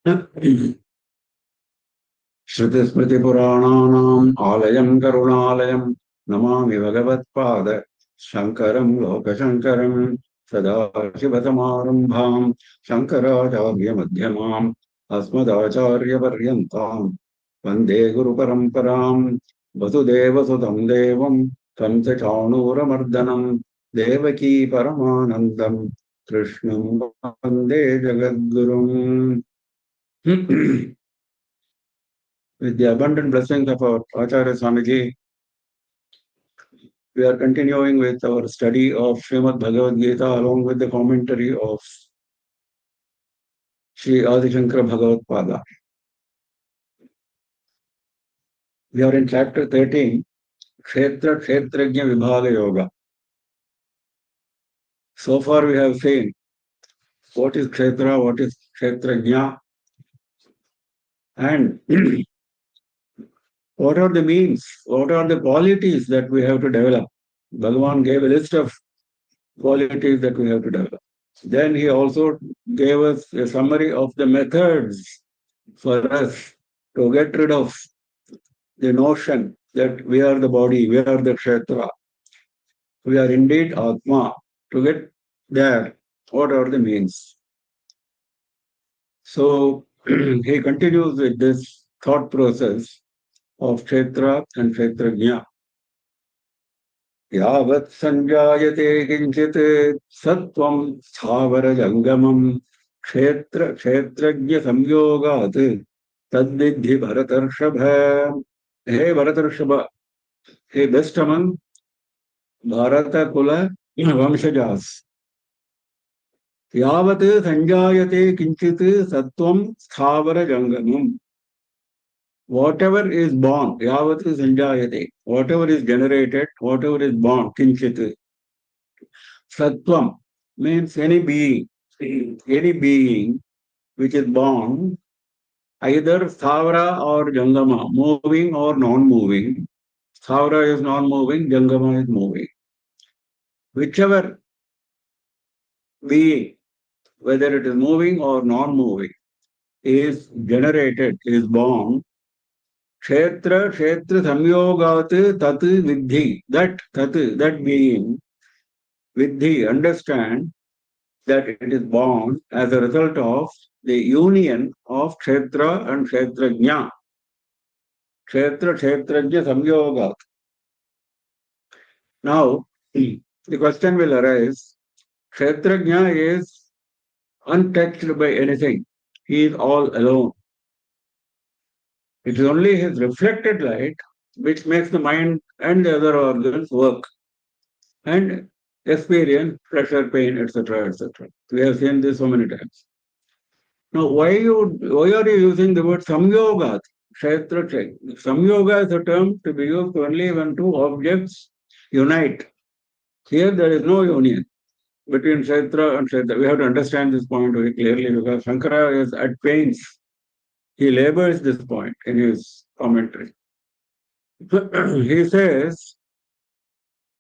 श्रुतिस्मृतिपुराणानाम् आलयम् करुणालयम् नमामि भगवत्पाद शङ्करम् लोकशङ्करम् सदाशिवसमारम्भाम् शङ्कराचार्यमध्यमाम् अस्मदाचार्यपर्यन्ताम् वन्दे गुरुपरम्पराम् वसुदेवसुतम् देवम् तं च चाणूरमर्दनम् देवकी परमानन्दम् कृष्णम् वन्दे जगद्गुरुम्. With the abundant blessings of our Acharya Swamiji, we are continuing with our study of Srimad Bhagavad Gita along with the commentary of Sri Adi Shankara Bhagavad Pada. We are in chapter 13, Kshetra Kshetrajna Vibhaga Yoga. So far we have seen what is Kshetra, what is Kshetrajna, and what are the means, what are the qualities that we have to develop. Bhagavan gave a list of qualities that we have to develop. Then he also gave us a summary of the methods for us to get rid of the notion that we are the body, we are the kshetra. We are indeed Atma. To get there, what are the means? So he continues with this thought process of kshetra and kshetrajna. Yavat sanjayate kinchit sattvam sthavara jangamam kshetra kshetrajna samyogat tadvidhi bharatarshabha. Hey Bharatarshabha, hey best among Bharata Kula Vamshajas. Yavat sanjayate kinchit sattvam sthavara jangamam. Whatever is born, yavat sanjayate, whatever is generated, whatever is born, kinchit. Sattvam means any being which is born, either sthavara or jangama, moving or non-moving. Sthavara is non-moving, jangama is moving. Whichever being, whether it is moving or non-moving, is generated, is born, kshetra samyogat tat vidhi, that being, vidhi, understand that it is born as a result of the union of kshetra and kshetrajna. Kshetrajna samyogat. Now, the question will arise, kshetrajna is untouched by anything. He is all alone. It is only his reflected light which makes the mind and the other organs work and experience pleasure, pain, etc., etc. We have seen this so many times. Now, why are you using the word samyoga? Kshetra check. Samyoga is a term to be used only when two objects unite. Here there is no union between kshetra and kshetra. We have to understand this point very clearly because Shankara is at pains. He labors this point in his commentary. He says,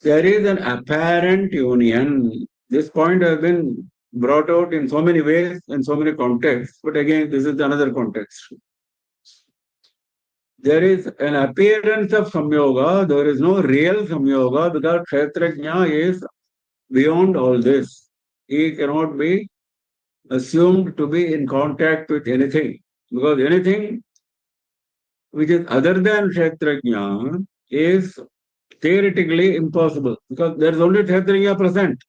there is an apparent union. This point has been brought out in so many ways, in so many contexts, but again, this is another context. There is an appearance of samyoga, there is no real samyoga because kshetrajna is beyond all this. He cannot be assumed to be in contact with anything because anything which is other than kshetrajna is theoretically impossible because there is only kshetrajna present.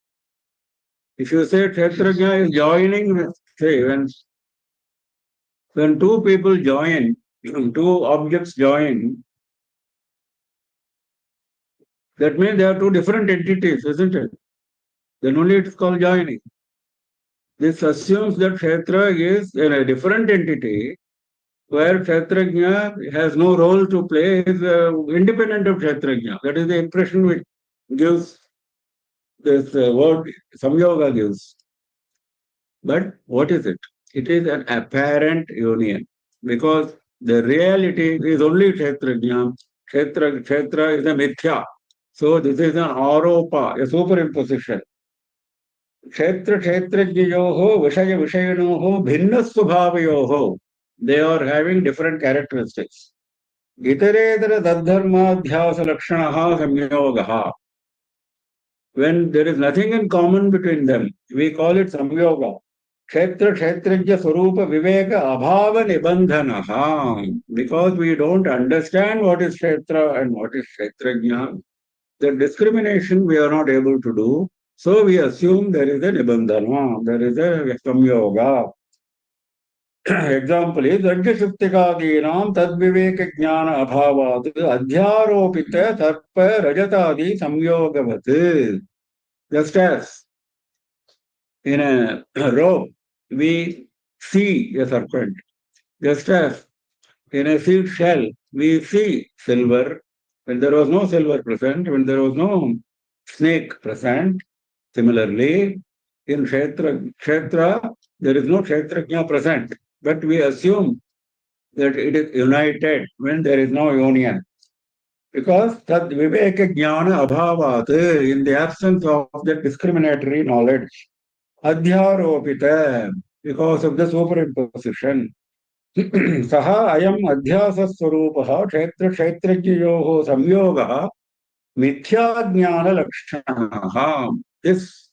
If you say kshetrajna is joining, say when two people join, two objects join, that means they are two different entities, isn't it? Then only it's called joining. This assumes that kshetra is a different entity where kshetrajna has no role to play, is independent of kshetrajna. That is the impression which gives this word samyoga gives. But what is it? It is an apparent union because the reality is only kshetrajna. Kshetra is a mithya. So this is an aropa, a superimposition. Kshetra kshetrajnayoho vishaya vishayanoho bhinna svabhavayoho. they are having different characteristics. Itaretara tadharmadhyasa lakshanaha samyogaha. When there is nothing in common between them, we call it samyoga. Kshetra kshetrajya swarupa viveka abhava nibandhanaha. Because we don't understand what is kshetra and what is kshetrajna, the discrimination we are not able to do. So we assume there is a nibandhana, there is a samyoga. Example is Rajyashuktikadinam tadviveka jnana abhavat adhyaropita sarpa rajatadi samyogavat. Just as in a rope we see a serpent, just as in a seed shell we see silver, when there was no silver present, when there was no snake present. Similarly, in kshetra there is no kshetrajna present, but we assume that it is united when there is no union. Because tad viveka jnana abhavat, in the absence of the discriminatory knowledge, adhyaropita, because of the superimposition. Saha ayam adhyasa swarupaha kshetra kshetrajyoho samyogaha mithya jnana lakshanaha. This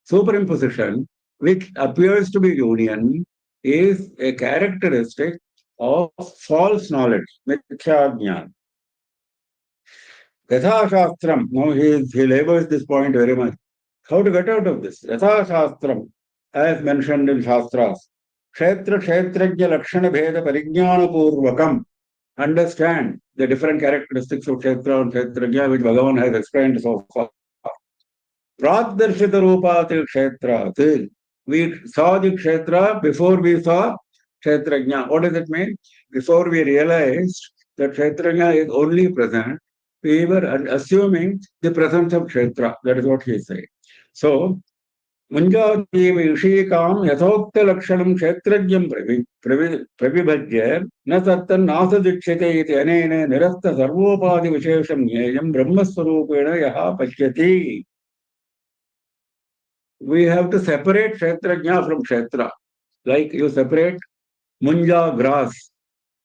superimposition, which appears to be union, is a characteristic of false knowledge, mithya jnana. Yatha Shastram, now he labors this point very much. How to get out of this? Yatha Shastram, as mentioned in Shastras, Kshetra Kshetrajya Lakshana Bheda Parijnana Purvakam, understand the different characteristics of Kshetra and Kshetrajya which Bhagavan has explained so far. Pradharshita Rupati Kshetrat. We saw the Kshetra before we saw Kshetrajna. What does it mean? Before we realized that Kshetrajna is only present, we were assuming the presence of Kshetra. That is what he is saying. So, Munjati Vishikam Yathokta Lakshanam Kshetrajyam Prabhibhajya Na Sattan Nasa Dikshite iti anene Nirasta Sarvopadi Vishesham Nyayam Brahmaswarupena Yaha Pashyati. We have to separate Kshetrajna from Kshetra. Like you separate Munja grass.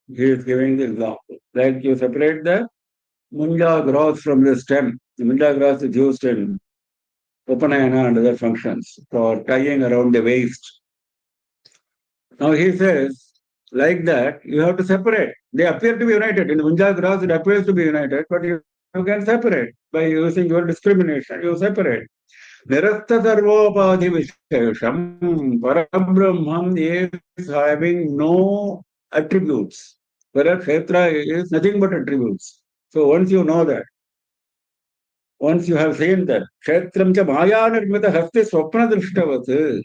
He is giving the example. Like you separate the Munja grass from the stem. The Munja grass is used in Upanayana and other functions for tying around the waist. Now he says, like that, you have to separate. They appear to be united. In Munja grass, it appears to be united, but you can separate. By using your discrimination, you separate. Nirastha Sarvopadi Vishesham, Parabrahman is having no attributes. Whereas Kshetra is nothing but attributes. So once you know that, once you have seen that, Kshetram cha Maya Nirmita Hasti Swapna Drishtavat.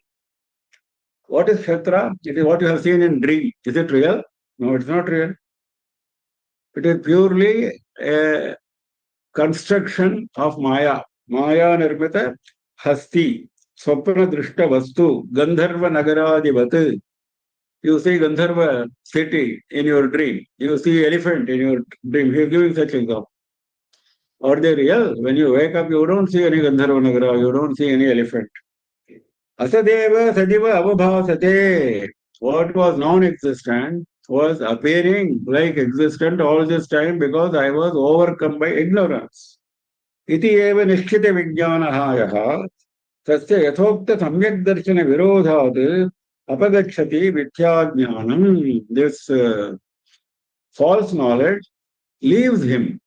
What is Kshetra? It is what you have seen in dream. Is it real? No, it's not real. It is purely a construction of Maya. Maya Nirmita Hasti. Swapna Drishta Vastu. Gandharva Nagaradivat. You see Gandharva city in your dream. You see elephant in your dream. He is giving such example. Are they real? When you wake up, you don't see any Gandharva Nagara. You don't see any elephant. Asadeva Sadiva Avabhasate. What was non-existent was appearing like existent all this time because I was overcome by ignorance. Iti eva nishchita vijnanaha yaha tasya yathokta samyak darshana virodhat apagachati vidyajnanam. This false knowledge leaves him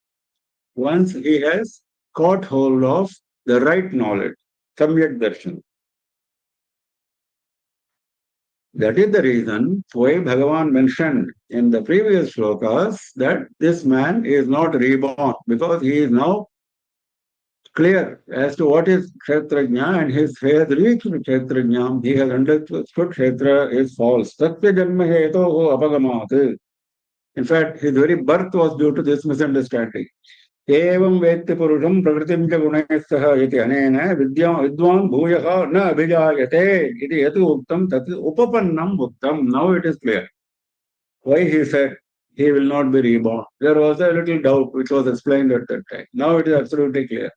once he has caught hold of the right knowledge, samyak darshan. That is the reason why Bhagavan mentioned in the previous shlokas that this man is not reborn because he is now clear as to what is Kshetrajna and he has reached Kshetrajna. He has understood Kshetra is false. Satya Janma Heto Apagamat. In fact, his very birth was due to this misunderstanding. एवं वेत्ति पुरुषं प्रकृतिं च गुणैः सह इति अनेन विद्वान् भूयः न अभिजायते इति यत् उक्तं तत् उपपन्नम् उक्तं. Now it is clear why he said he will not be reborn. There was a little doubt which was explained at that time. Now it is absolutely clear.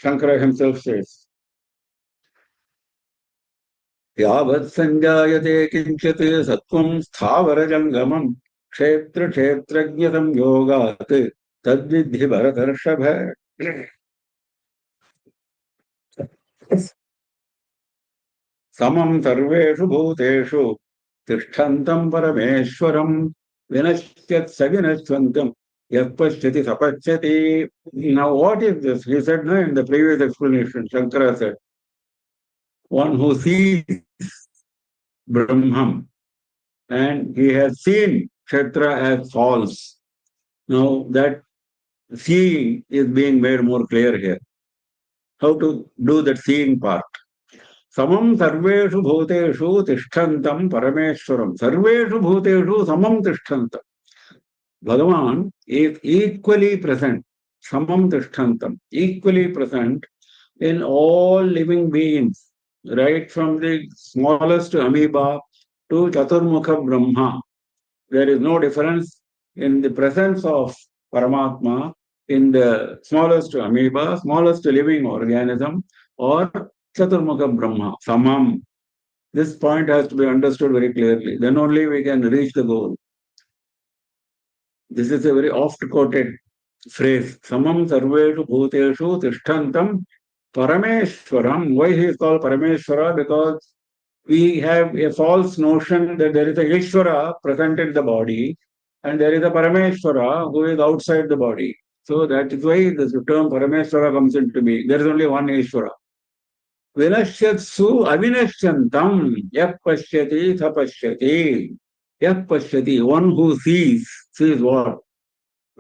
Shankara himself says. यावत् सञ्जायते किञ्चित् सत्त्वं स्थावरजङ्गमम् क्षेत्रक्षेत्रज्ञसंयोगात् तद्विद्धि भरतर्षभ समं सर्वेषु भूतेषु तिष्ठन्तं परमेश्वरं विनश्यत् स विनश्वन्तं यः पश्यति स पश्यति. Now what is this? He said no in the previous explanation. Shankara said, one who sees Brahman and he has seen Kshetra as false. Now that seeing is being made more clear here. How to do that seeing part? Samam sarveshu bhuteshu tishtantam parameshwaram. Sarveshu bhuteshu samam tishtantam. Bhagavan is equally present. Samam tishtantam. Equally present in all living beings. Right from the smallest amoeba to Chaturmukha Brahma. There is no difference in the presence of Paramatma in the smallest amoeba, smallest living organism, or Chaturmukha Brahma, Samam. This point has to be understood very clearly. Then only we can reach the goal. This is a very oft-quoted phrase. Samam sarveshu bhuteshu tishtantam parameshwaram. Why he is called Parameshwara? Because we have a false notion that there is a Ishvara present in the body and there is a Parameshwara who is outside the body. So that is why this term Parameshwara comes into being. There is only one Ishvara. Vinashyatsu avinashyantam yah pashyati tha pashyati. Yah pashyati, one who sees what?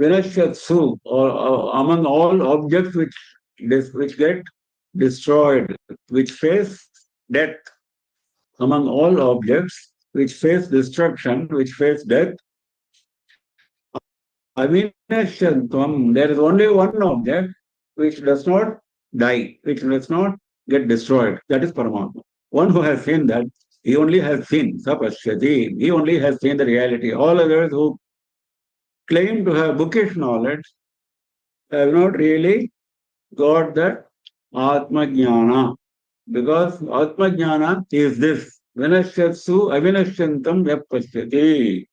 Vinashyatsu, or among all objects which get destroyed, which face death, among all objects which face destruction, which face death, avinashyantam, there is only one object which does not die, which does not get destroyed. That is Paramatma. One who has seen that, he only has seen, sapashyati, he only has seen the reality. All others who claim to have bookish knowledge have not really got that Atma Jnana. Because Atma Jnana is this. Vinashyatsu avinashyantam yapashyati.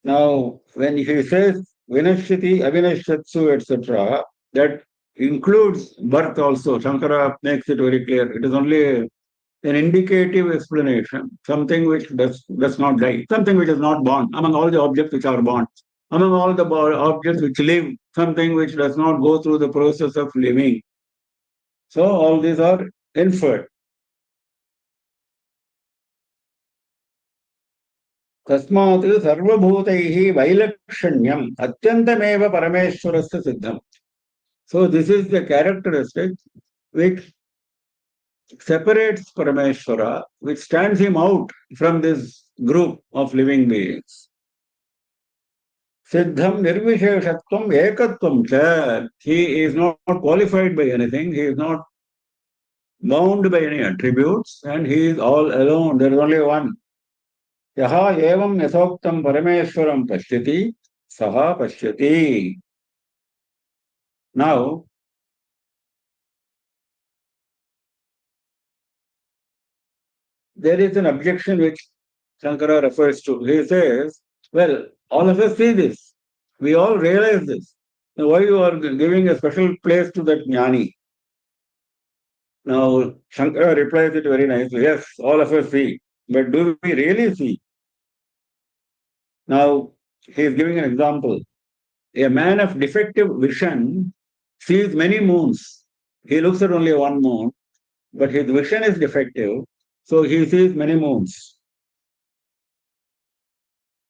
Now, when he says vinashyati, avinashyatsu, etc., that includes birth also. Shankara makes it very clear. It is only an indicative explanation, something which does not die, something which is not born, among all the objects which are born, among all the objects which live, something which does not go through the process of living. So all these are inferred. तस्मात् सर्वभूतैः वैलक्षण्यम् अत्यन्तमेव परमेश्वरस्य सिद्धम्. So this is the characteristic which separates Parameshwara, which stands him out from this group of living beings. Siddham nirvisheshatvam ekatvam cha. He is not qualified by anything. He is not bound by any attributes, and he is all alone. There is only one. यहा एवं यथोक्तं परमेश्वरं पश्यति सः पश्यति. Now, there is an objection which Shankara refers to. He says, well, all of us see this. We all realize this. Now, why you are giving a special place to that jnani? Now, Shankara replies it very nicely. Yes, all of us see. But do we really see? Now, he is giving an example. A man of defective vision sees many moons. He looks at only one moon, but his vision is defective, so he sees many moons.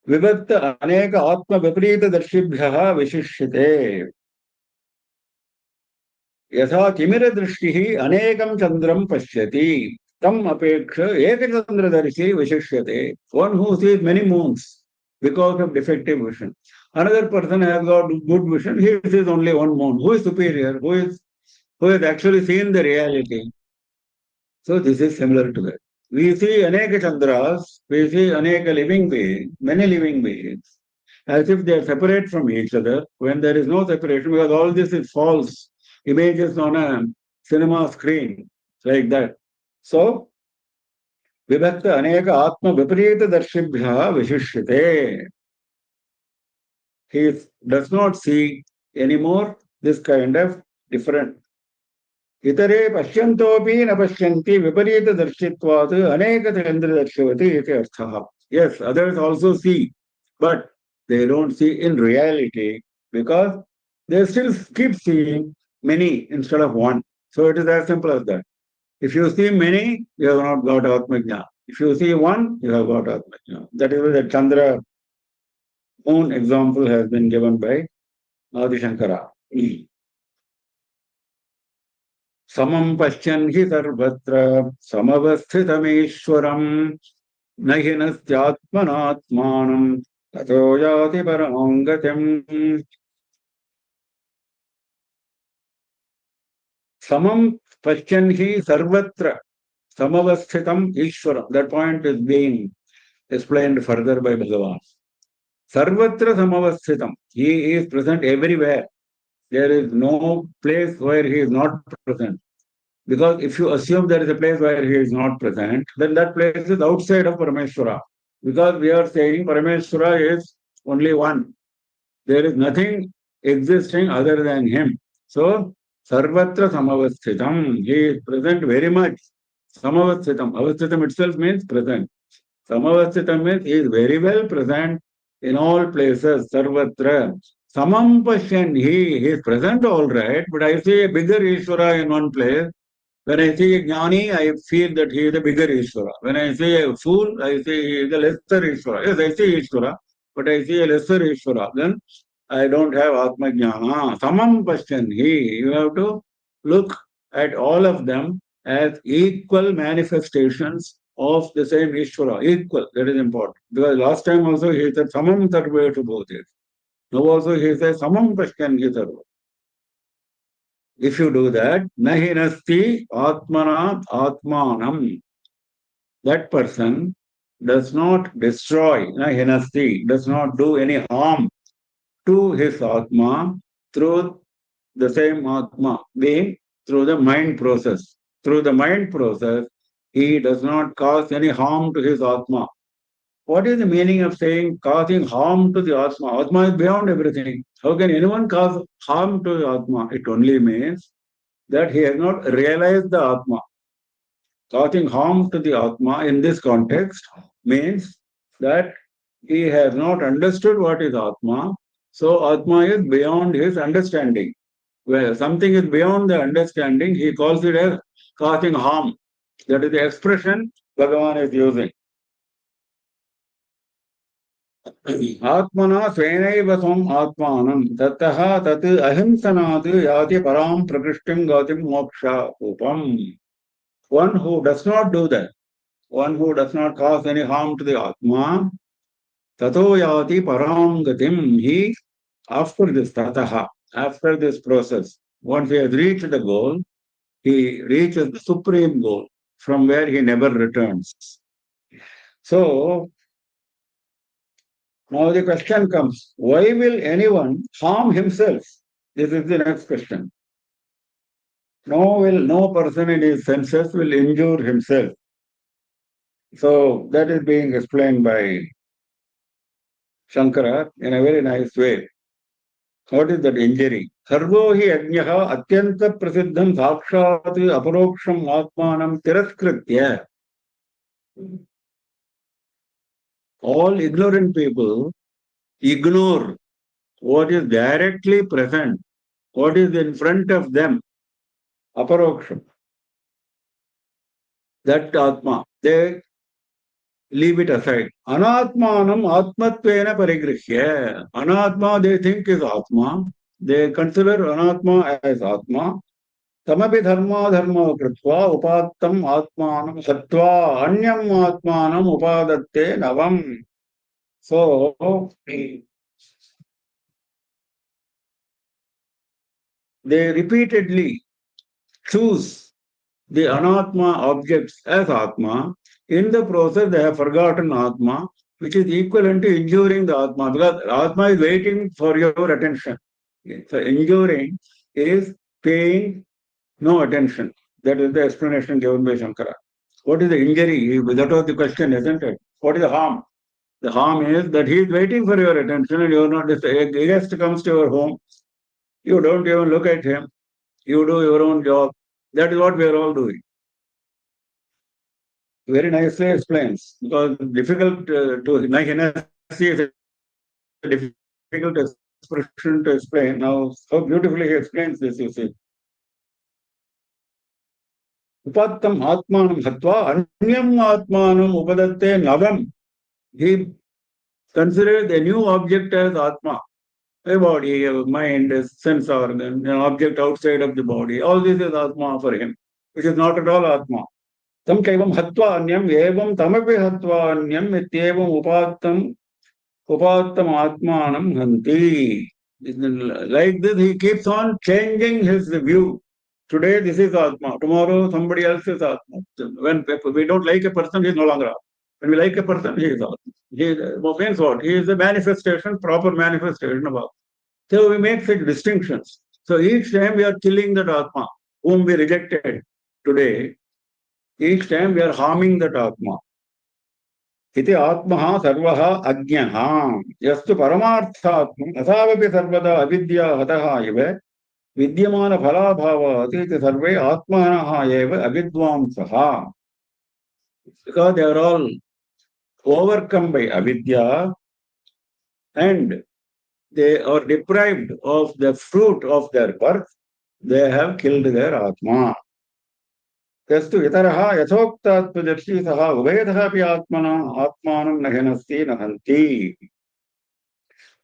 विभक्त अनेक आत्म विपरीत दर्शिभ्यः विशिष्यते. यथा तिमिर दृष्टिः अनेकं चंद्रं पश्यति तम अपेक्ष एकचंद्रदर्शी विशिष्यते. One who sees many moons because of defective vision. Another person has got good vision. He sees only one moon. Who is superior? Who has actually seen the reality? So this is similar to that. We see Aneka Chandras, we see Aneka living beings, many living beings, as if they are separate from each other, when there is no separation, because all this is false images on a cinema screen, like that. So, Vibhakta Aneka Atma Viparita Darshibhya Vishishyate. He does not see anymore this kind of different. Itare Pashyantopi na Pashyanti Viparita Darshitvat Aneka Chandra Darshivati iti arthaha. Yes, others also see, but they don't see in reality because they still keep seeing many instead of one. So it is as simple as that. If you see many, you have not got Atmajna. If you see one, you have got Atmajna. That is why the Chandra moon example has been given by Adi Shankara. Samam Pashyan hi sarvatra samavasthitameshwaram nahinasthyatmanatmanam tato yati parangatim. Samam Pashyan hi sarvatra samavasthitam Ishwaram. That point is being explained further by Bhagavan. Sarvatra samavasthitam. He is present everywhere. There is no place where he is not present. Because if you assume there is a place where he is not present, then that place is outside of Parameshwara. Because we are saying Parameshwara is only one. There is nothing existing other than him. So, Sarvatra samavasthitam. He is present very much. Samavasthitam. Avasthitam itself means present. Samavasthitam means he is very well present in all places, sarvatra. Samam Pashyan, he is present all right, but I see a bigger Ishvara in one place. When I see a Jnani, I feel that he is a bigger Ishvara. When I see a fool, I say he is a lesser Ishvara. Yes, I see Ishvara, but I see a lesser Ishvara. Then I don't have Atma Jnana. Samam Pashyan, you have to look at all of them as equal manifestations of the same Ishvara. Equal, that is important. Because last time also he said Samam Sarve to both it. Now also he says Samam Pashyan Sarva. If you do that, nahi nasti atmana atmanam. That person does not destroy, nahi nasti, does not do any harm to his atma through the same atma, being through the mind process. Through the mind process, he does not cause any harm to his atma. What is the meaning of saying causing harm to the atma? Atma is beyond everything. How can anyone cause harm to the atma? It only means that he has not realized the Atma. Causing harm to the Atma in this context means that he has not understood what is Atma. So Atma is beyond his understanding. Where something is beyond the understanding, he calls it as causing harm. That is the expression Bhagavan is using. Atmana svenaiva svam atmanam tattah tat ahimsanat yati param prakrishtim gatim moksha upam. One who does not do that, one who does not cause any harm to the Atma, tato yati param gatim, he, after this tataha, after this process, once he has reached the goal, he reaches the supreme goal from where he never returns. So, now the question comes, why will anyone harm himself? This is the next question. No person in his senses will injure himself. So that is being explained by Shankara in a very nice way. What is that injury? Sarvo hi ajnaha atyanta prasiddham sakshat aparoksham atmanam tiraskritya. All ignorant people ignore what is directly present, what is in front of them, aparoksham. That Atma, they leave it aside. Anatmanam atmatvena parigrihya. Anatma they think is Atma. They consider Anatma as Atma. Tamapi dharma dharma kritva upattam atmanam sattva anyam atmanam upadatte navam. So, they repeatedly choose the anatma objects as Atma. In the process, they have forgotten Atma, which is equivalent to injuring the Atma, because Atma is waiting for your attention. So, injuring is paying no attention. That is the explanation given by Shankara. What is the injury? That was the question, isn't it? What is the harm? The harm is that he is waiting for your attention and you are not. A guest comes to your home, you don't even look at him. You do your own job. That is what we are all doing. Very nicely explains, because difficult to, like NSC is a difficult expression to explain. Now, how beautifully he explains this, you see. Upattam atmanam hatva anyam atmanam upadatte nagam. He considers a new object as atma, a body, a mind, a sense organ, an object outside of the body. All this is atma for him, which is not at all atma. Tam kaivam hatva anyam evam tamapi hatva anyam ityevam upattam atmanam hanti. Like this, he keeps on changing his view. Today, this is Atma. Tomorrow, somebody else is Atma. When we don't like a person, he is no longer Atma. When we like a person, he is Atma. He means what? He is a manifestation, proper manifestation of Atma. So we make such distinctions. So each time we are killing that Atma, whom we rejected today, each time we are harming that Atma. इति आत्मः सर्वः अज्ञः यस्तु परमार्थात्मं तथापि सर्वदा अविद्या हतः इव विद्यमानफलाभावात् इति सर्वे आत्मनः एव अविद्वांसः. Because they are all overcome by avidya and they are deprived of the fruit of their birth, they have killed their Atma. यस्तु इतरः यथोक्तात्मदर्शी सः उभयतः अपि आत्मानं न हिनस्ति न हन्ति.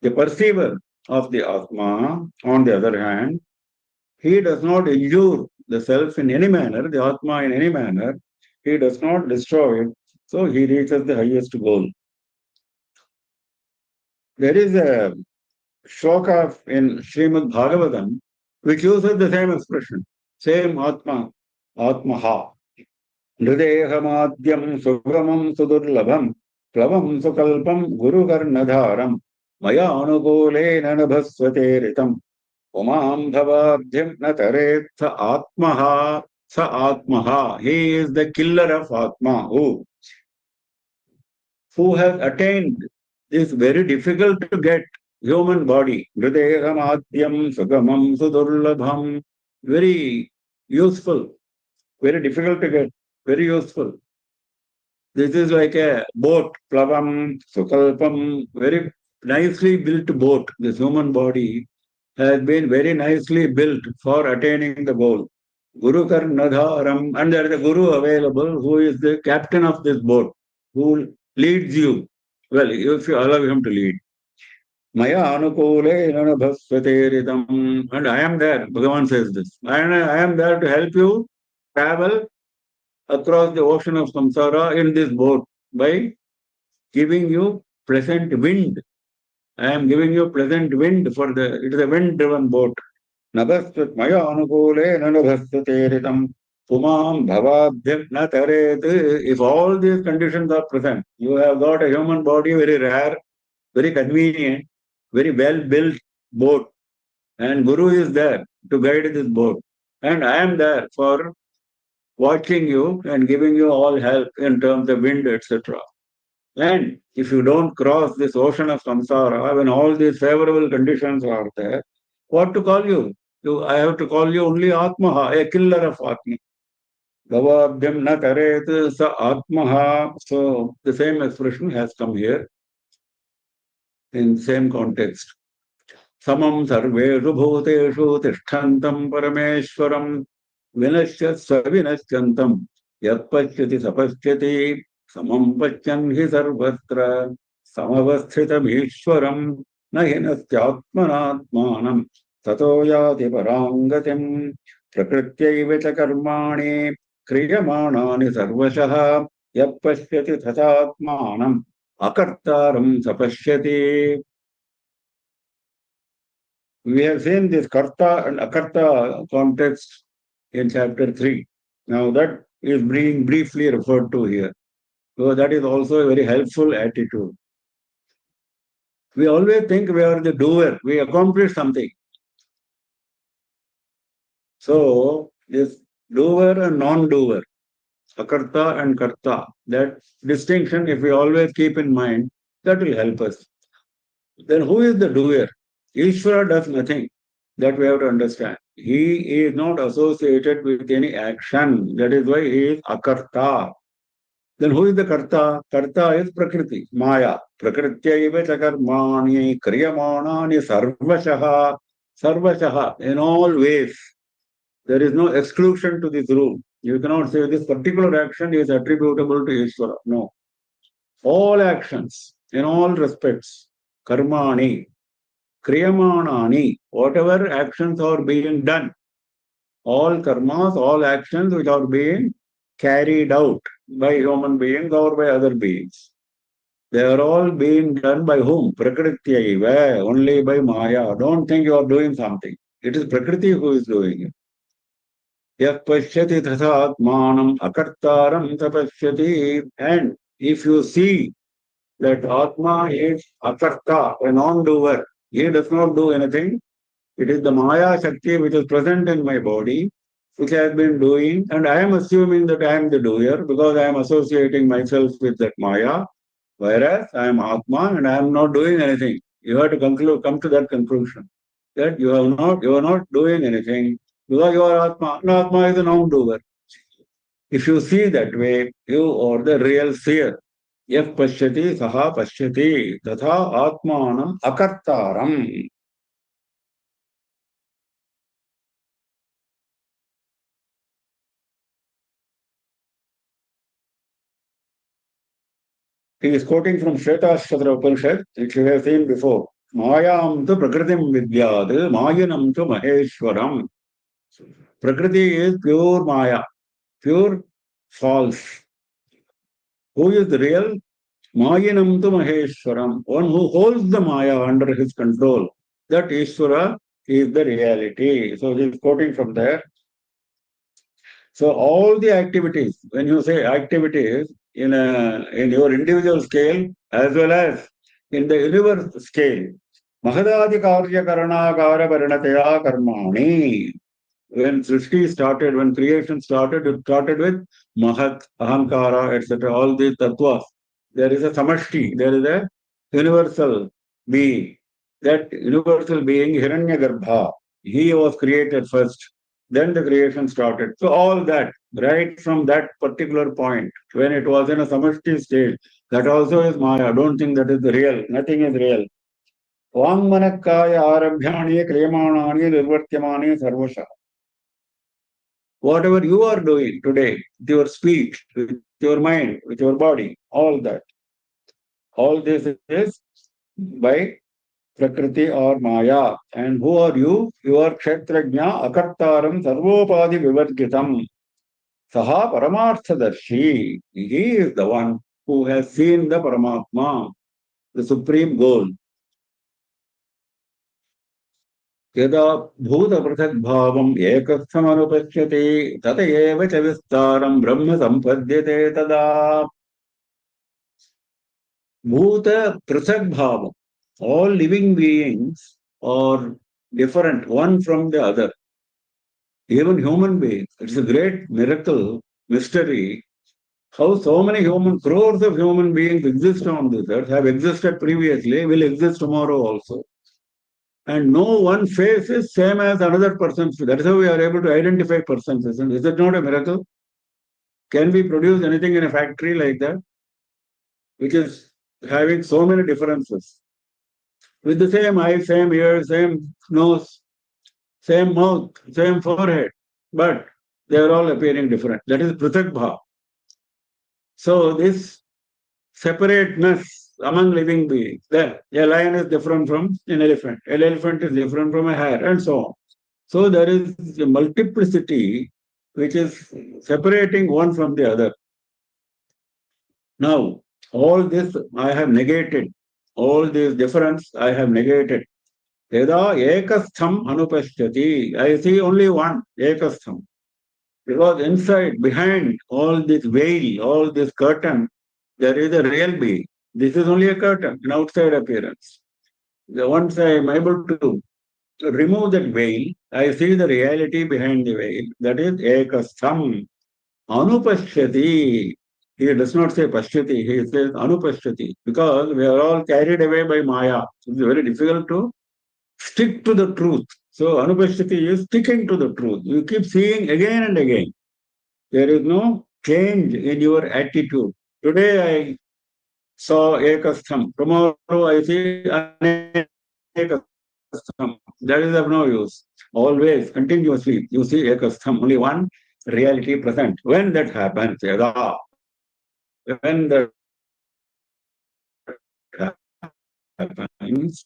The perceiver of the Atma, on the other hand, he does not injure the self in any manner, the Atma in any manner. He does not destroy it, so he reaches the highest goal. There is a shloka in Srimad Bhagavatam which uses the same expression, same Atma, Atmaha. Nridehamadyam sugamam sudurlabham plavam sukalpam gurukarnadharam maya anugolena nabhasvate ritam umam bhavabhyam nataret sa atmaha. He is the killer of Atma, who has attained this very difficult to get human body. Hridehamadyam sugamam sudurlabham. Very useful, very difficult to get. Very useful. This is like a boat, plavam, sukalpam, very nicely built boat. This human body has been very nicely built for attaining the goal. Guru Karnadharam, and there is a guru available who is the captain of this boat, who leads you. Well, if you allow him to lead. Maya anukule nanabhasvateritam. And I am there, Bhagavan says this. And I am there to help you travel across the ocean of samsara in this boat by giving you pleasant wind. I am giving you pleasant wind it is a wind-driven boat. Nabhasvat maya anukule nanabhasvateritam pumam bhavabhyam nataret. If all these conditions are present, you have got a human body, very rare, very convenient, very well-built boat. And Guru is there to guide this boat. And I am there for watching you and giving you all help in terms of wind, etc. And if you don't cross this ocean of samsara, when all these favorable conditions are there, what to call you? I have to call you only Atmaha, a killer of Atma. Bhavabhyam na taret sa Atmaha. So the same expression has come here in same context. Samam sarveshu bhuteshu tishtantam parameshwaram vinashya swavinashyantam yat pashyati sapashyati samam pachyan hi sarvatra samavasthitam ishwaram na hinastyatmanatmanam tato yati parangatim prakrityaiva cha karmani kriyamanani sarvashah yat pashyati tathatmanam akartaram sapashyati. We have seen this karta and akarta context in chapter 3. Now that is being briefly referred to here. So that is also a very helpful attitude. We always think we are the doer, we accomplish something. So this doer and non-doer. Akarta and Karta. That distinction, if we always keep in mind, that will help us. Then who is the doer? Ishvara does nothing. That we have to understand. He is not associated with any action. That is why he is Akarta. Then who is the Karta? Karta is Prakriti, Maya. Prakrityaiva chakarmani kriyamanani sarvashaha. Sarvashaha, in all ways. There is no exclusion to this rule. You cannot say this particular action is attributable to Ishvara. No. All actions, in all respects, karmani, kriyamanani, whatever actions are being done, all karmas, all actions which are being carried out by human beings or by other beings. They are all being done by whom? Prakrityaiva, only by Maya. Don't think you are doing something. It is Prakriti who is doing it. Yat pashyati tathatmanam akartaram tapashyati. And if you see that Atma is akarta, a non-doer, he does not do anything. It is the Maya Shakti which is present in my body, which has been doing, and I am assuming that I am the doer because I am associating myself with that Maya, whereas I am Atma and I am not doing anything. You have to come to that conclusion that you are not doing anything because you are Atma, and Atma is a non-doer. If you see that way, you are the real seer. Yah pashyati saha pashyati tatha atmanam akartaram. He is quoting from Shvetashvatara Upanishad, which we have seen before. Mayam tu prakritim vidyad, mayinam tu maheshwaram. Prakriti is pure Maya, pure false. Who is real? Mayinam tu maheshwaram, one who holds the Maya under his control. That Ishvara is the reality. So he is quoting from there. So all the activities, when you say activities in your individual scale as well as in the universe scale, Mahadadi Karya Karanakara Parinataya Karmani. When Srishti started, when creation started, it started with Mahat, Ahankara, etc. All these tattvas. There is a samashti, there is a universal being. That universal being, Hiranyagarbha, he was created first. Then the creation started. So all that, right from that particular point, when it was in a samashti state, that also is Maya. Don't think that is the real. Nothing is real. Vangmanakaya arabhyani kriyamani nirvartyamani sarvasha. Whatever you are doing today, with your speech, with your mind, with your body, all that, all this is by Prakriti or Maya. And who are you? You are Kshetrajna Akartaram Sarvopadi Vivargitam. Saha Paramarthadarshi. He is the one who has seen the Paramatma, the supreme goal. यदा भूतपृथग्भावम् एकस्थमनुपश्यति तत एव च विस्तारम् ब्रह्म सम्पद्यते तदा भूतपृथग्भावम्. All living beings are different one from the other. Even human beings. It's a great miracle, mystery, how so many crores of human beings exist on this earth, have existed previously, will exist tomorrow also. And no one face is same as another person's. That's how we are able to identify persons. Is it not a miracle? Can we produce anything in a factory like that, which is having so many differences? With the same eyes, same ears, same nose, same mouth, same forehead, but they are all appearing different. That is Prithak Bhav. So this separateness among living beings, there, a lion is different from an elephant is different from a hare, and so on. So there is a multiplicity which is separating one from the other. Now, all this I have negated. All this difference I have negated. Yada ekastham anupashyati. I see only one, ekastham. Because inside, behind all this veil, all this curtain, there is a real being. This is only a curtain, an outside appearance. Once I am able to remove that veil, I see the reality behind the veil. That is ekastham. Anupashyati. He does not say pashyati, he says anupashyati, because we are all carried away by maya. It's very difficult to stick to the truth. So anupashyati is sticking to the truth. You keep seeing again and again. There is no change in your attitude. Today I saw ekastham. Tomorrow I see anekastham. That is of no use. Always, continuously, you see ekastham. Only one reality present. When that happens, yada, when that happens,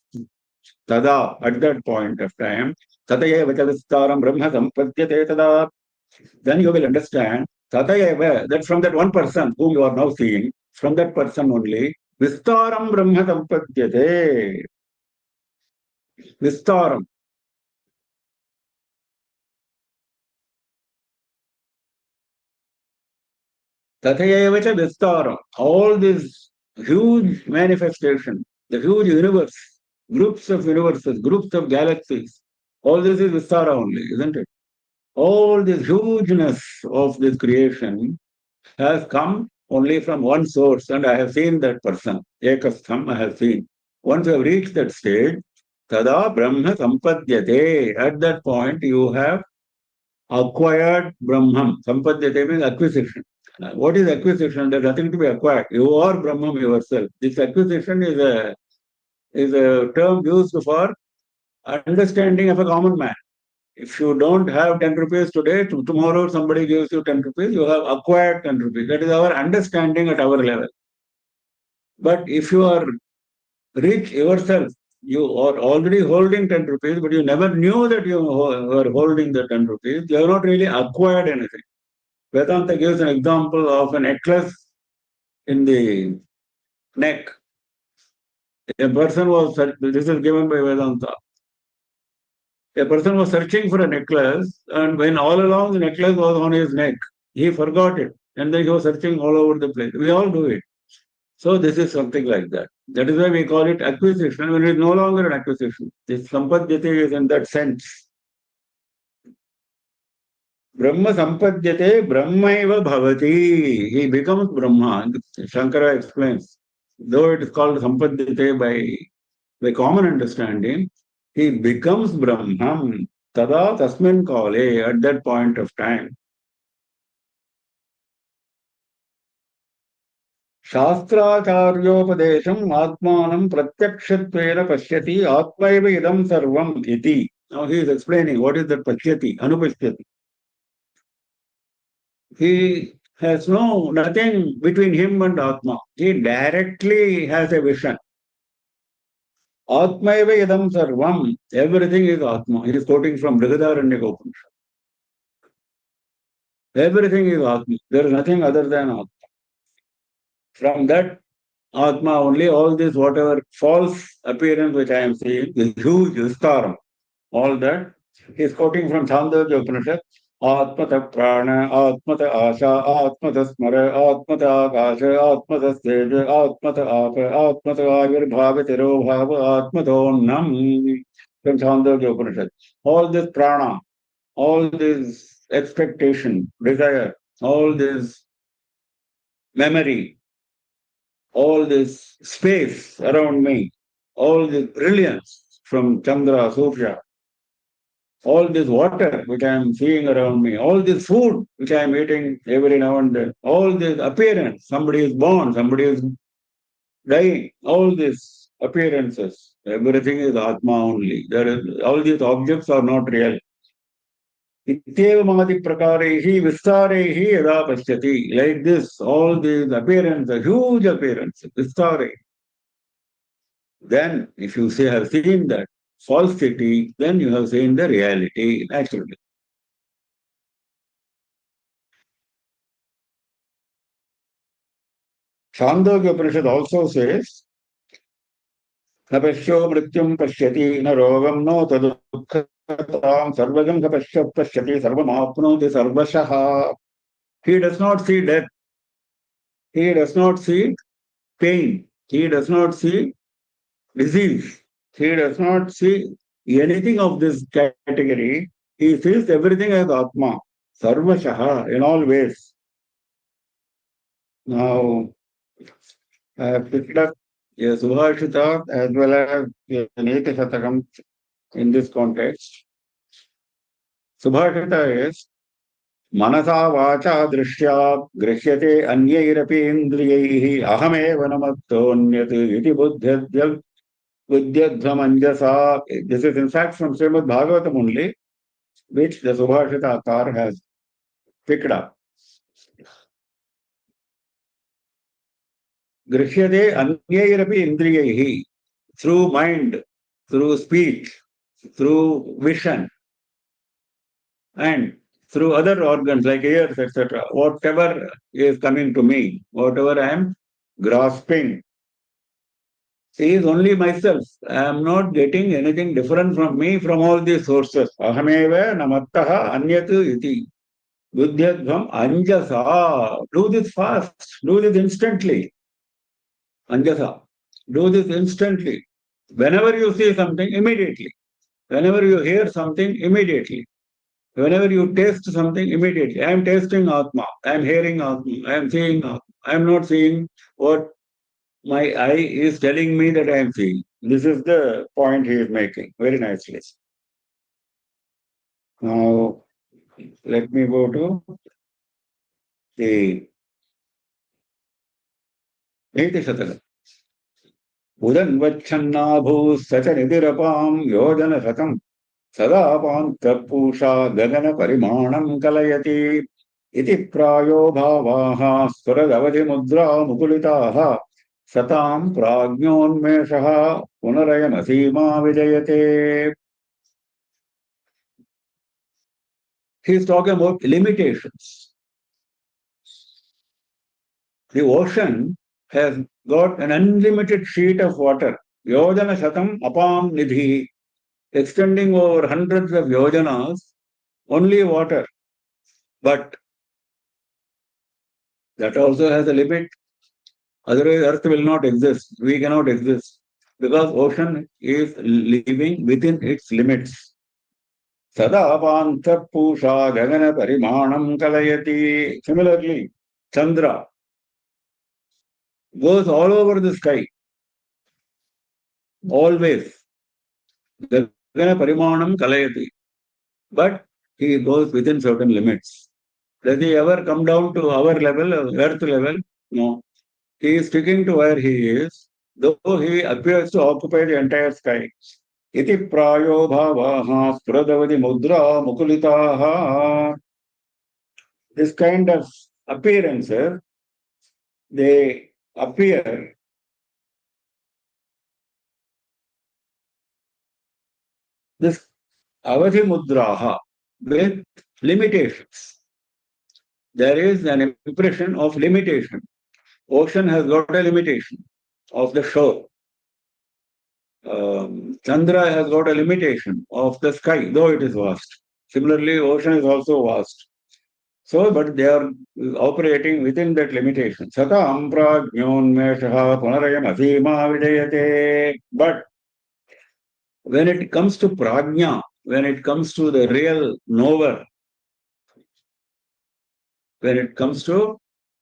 tada, at that point of time, tatayeva vistaram brahma sampadyate tada, then you will understand tatayeva, that from that one person whom you are now seeing, from that person only, vistaram brahma sampadyate. Vistaram. Tathayeva cha vistaram. All this huge manifestation, the huge universe, groups of universes, groups of galaxies, all this is vistara only, isn't it? All this hugeness of this creation has come only from one source, and I have seen that person. Ekastham, I have seen. Once you have reached that stage, tada brahma sampadyate. At that point, you have acquired Brahman. Sampadyate means acquisition. What is acquisition? There's nothing to be acquired. You are Brahman yourself. This acquisition is a term used for understanding of a common man. If you don't have 10 rupees today, tomorrow somebody gives you 10 rupees, you have acquired 10 rupees. That is our understanding at our level. But if you are rich yourself, you are already holding 10 rupees, but you never knew that you were holding the 10 rupees. You have not really acquired anything. Vedanta gives an example of a necklace in the neck. A person was, this is given by Vedanta. A person was searching for a necklace, and when all along the necklace was on his neck, he forgot it. And then he was searching all over the place. We all do it. So this is something like that. That is why we call it acquisition when it is no longer an acquisition. This sampadyate is in that sense. Brahma sampadyate brahmaiva bhavati. He becomes Brahma. Shankara explains. Though it is called sampadyate by common understanding, he becomes Brahman. Tada tasmin kale, at that point of time. शास्त्राचार्योपदेशम् आत्मानं प्रत्यक्षत्वेन पश्यति आत्मैव इदं सर्वम् इति. Now he is explaining what is that pashyati, anupashyati. He has nothing between him and Atma. He directly has a vision. Atmaiva idam sarvam. Everything is Atma. He is quoting from Brihadaranyaka Upanishad. Everything is Atma. There is nothing other than Atma. From that Atma only, all this whatever false appearance which I am seeing, the huge vistaram, all that, he is quoting from Chandogya Upanishad. Atmata prana, atmata asha, atmata smara, atmata akasha, atmata steja, atmata apa, atmata avirbhava, tirobhava, atmatonnam. From Chandogya Upanishad. All this prana, all this expectation, desire, all this memory, all this space around me, all this brilliance from Chandra, Surya, all this water which I am seeing around me, all this food which I am eating every now and then, all this appearance, somebody is born, somebody is dying, all these appearances, everything is Atma only. All these objects are not real. Ityevamadi prakarehi vistarehi yada pashyati. Like this, all these appearances, huge appearances, vistare. Then, if you say, have seen that falsity, then you have seen the reality naturally. Chandogya Upanishad also says, न पश्यो मृत्युं पश्यति न रोगं no तदुःखतां सर्वगं स पश्यति सर्वमाप्नोति सर्वशः. He does not see death. He does not see pain. He does not see disease. He does not see anything of this category. He sees everything as Atma, Sarvashaha, in all ways. Now, I have picked up a Subhashita as well as a Niti Satakam in this context. Subhashita is मनसा वाचा दृश्या गृह्यते अन्यैरपि इन्द्रियैः अहमेव न मत्तोऽन्यत् इति बुद्ध्यध्वमञ्जसा. This is in fact from Srimad Bhagavatam only, which the Subhashita author has picked up. Grishyate अन्यैरपि इन्द्रियैः, through mind, through speech, through vision, and through other organs like ears, etc. Whatever is coming to me, whatever I am grasping, is only myself. I am not getting anything different from me from all these sources. Ahameva namattaha anyatu iti. Buddhyadvam anjasa. Do this fast. Do this instantly. Anjasa. Do this instantly. Whenever you see something, immediately. Whenever you hear something, immediately. Whenever you taste something, immediately. I am tasting Atma. I am hearing Atma. I am seeing Atma. I am not seeing what my eye is telling me that I am seeing. This is the point he is making very nicely. Now, let me go to the Niti Sataka. Udanvachannabhu Sacha Yojana Satam Sadapantappusha Gagana Parimanam Kalayati Iti Prayo Bhavaha Suradavati Mudra Mukulitaha Satam Pragnonmeshaha Punarayanasima Vijayate. He is talking about limitations. The ocean has got an unlimited sheet of water. Yojana Shatam Apam Nidhi, extending over hundreds of yojanas, only water. But that also has a limit. Otherwise, Earth will not exist. We cannot exist. Because ocean is living within its limits. Sadapanta Pusha Gagana Parimanam Kalayati. Similarly, Chandra goes all over the sky. Always. Gagana Parimanam Kalayati. But he goes within certain limits. Does he ever come down to our level, Earth level? No. He is sticking to where he is, though he appears to occupy the entire sky. Iti prayo bhavaha spradavati mudra mukulitaha. This kind of appearances, they appear this avadhi mudraha with limitations. There is an impression of limitation. Ocean has got a limitation of the shore. Chandra has got a limitation of the sky, though it is vast. Similarly, ocean is also vast. So, but they are operating within that limitation. Satam pragnonmeshaha punarayam asima vidayate. But when it comes to prajna, when it comes to the real knower, when it comes to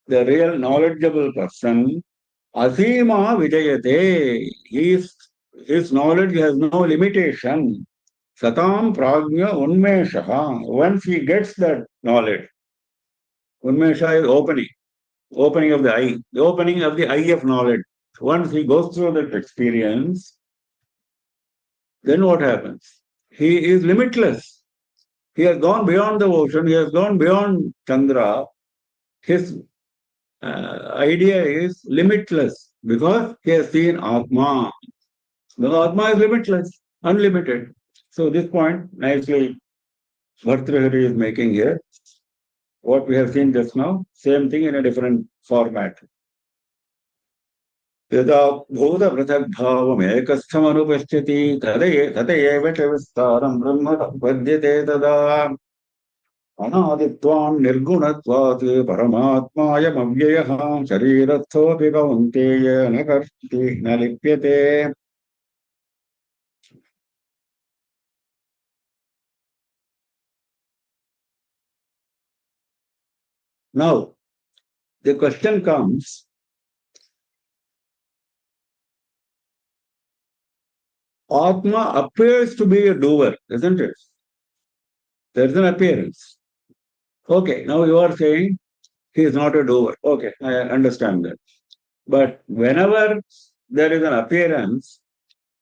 the real knowledgeable person, asima vidayate. His knowledge has no limitation. Satam prajna unmeshaha. Once he gets that knowledge, unmesha is opening of the eye, the opening of the eye of knowledge. Once he goes through that experience, then what happens? He is limitless. He has gone beyond the ocean, he has gone beyond Chandra. His idea is limitless because he has seen Atma. The Atma is limitless, unlimited. So this point nicely Bhartrihari is making here. What we have seen just now, same thing in a different format. यदा भूतपृथग्भावमेकस्थमनुपश्यति तत एव च विस्तारं ब्रह्म पद्यते तदा अनादित्वान् निर्गुणत्वात् परमात्मायमव्ययः शरीरस्थोऽपि कौन्तेय न कर्ति न लिप्यते. Now, the question comes, Atma appears to be a doer, isn't it? There's an appearance. Okay, now you are saying he is not a doer. Okay, I understand that. But whenever there is an appearance,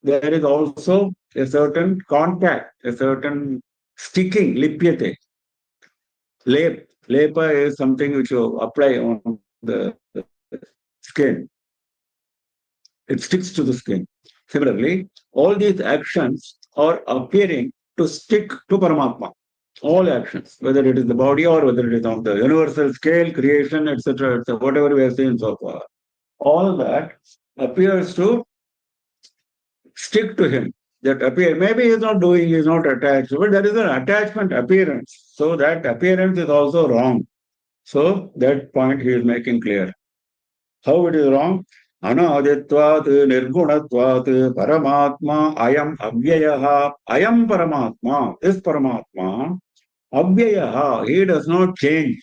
there is also a certain contact, a certain sticking, lipyate. Lepa is something which you apply on the skin. It sticks to the skin. Similarly, all these actions are appearing to stick to Paramatma. All actions, whether it is the body or whether it is on the universal scale, creation, etc., whatever we have seen so far, all that appears to stick to him. That appear, maybe he's not doing, he's not attached, but there is an attachment appearance. So that appearance is also wrong. So that point he is making clear. How it is wrong? Anaditvat nirgunatvat paramatma ayam avyayaha ayam paramatma. This paramatma avyayaha, he does not change.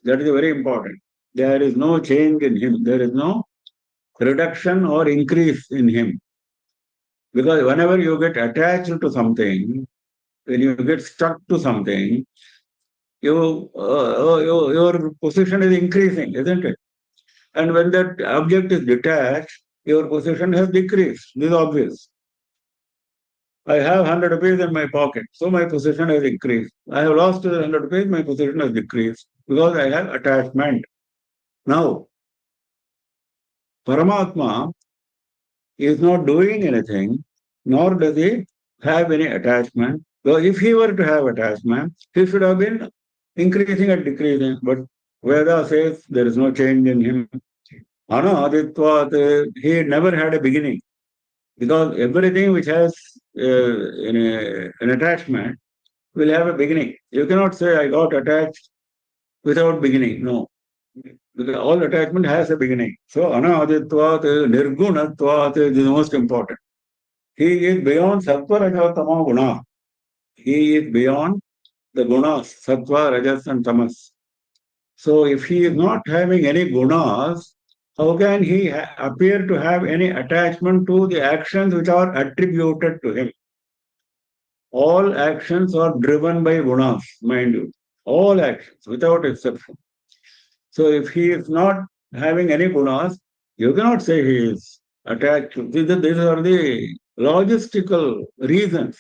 That is very important. There is no change in him. There is no reduction or increase in him. Because whenever you get attached to something, when you get stuck to something, your position is increasing, isn't it? And when that object is detached, your position has decreased. This is obvious. I have 100 rupees in my pocket, so my position has increased. I have lost the 100 rupees, my position has decreased because I have attachment. Now, Paramatma is not doing anything, nor does he have any attachment. So if he were to have attachment, he should have been increasing and decreasing. But Veda says there is no change in him. Anaditvat, he never had a beginning. Because everything which has an attachment will have a beginning. You cannot say I got attached without beginning. No. Because all attachment has a beginning. So anaditvat, nirgunatvat is the most important. He is beyond sattva, rajas, tama, guna. He is beyond the gunas, sattva, rajas, and tamas. So if he is not having any gunas, how can he appear to have any attachment to the actions which are attributed to him? All actions are driven by gunas, mind you. All actions, without exception. So if he is not having any gunas, you cannot say he is attached to. These are the logistical reasons,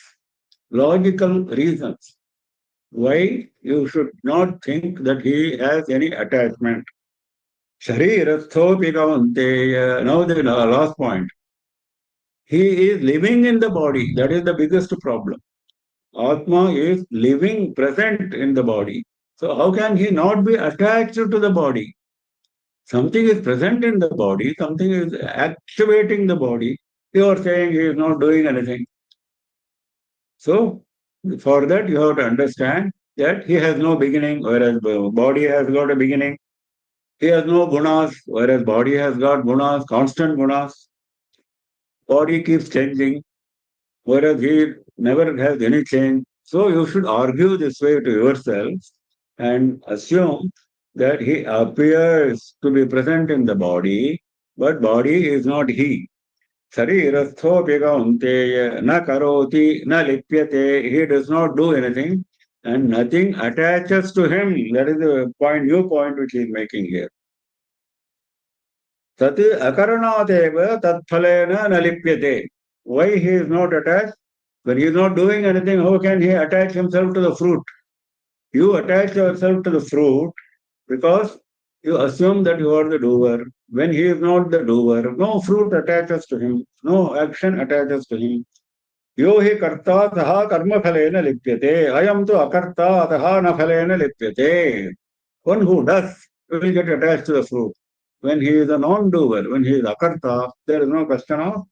logical reasons why you should not think that he has any attachment. Sharirasthopi kavanteya. Now the last point. He is living in the body. That is the biggest problem. Atma is living, present in the body. So how can he not be attached to the body? Something is present in the body, something is activating the body. You are saying he is not doing anything. So for that you have to understand that he has no beginning, whereas body has got a beginning. He has no gunas, whereas body has got gunas, constant gunas. Body keeps changing, whereas he never has any change. So you should argue this way to yourself and assume that he appears to be present in the body, but body is not he. Sarirasthopigaunteya na karoti na lipyate. He does not do anything and nothing attaches to him. That is the point, new point which he is making here. Tat akaranateva tat phalena na lipyate. Why he is not attached? When he is not doing anything, how can he attach himself to the fruit? You attach yourself to the fruit because you assume that you are the doer. When he is not the doer, no fruit attaches to him, no action attaches to him. Yo hi karta taha karma phalena lipyate. I am to akarta taha na phalena lipyate. One who does will get attached to the fruit. When he is a non-doer, when he is akarta, there is no question of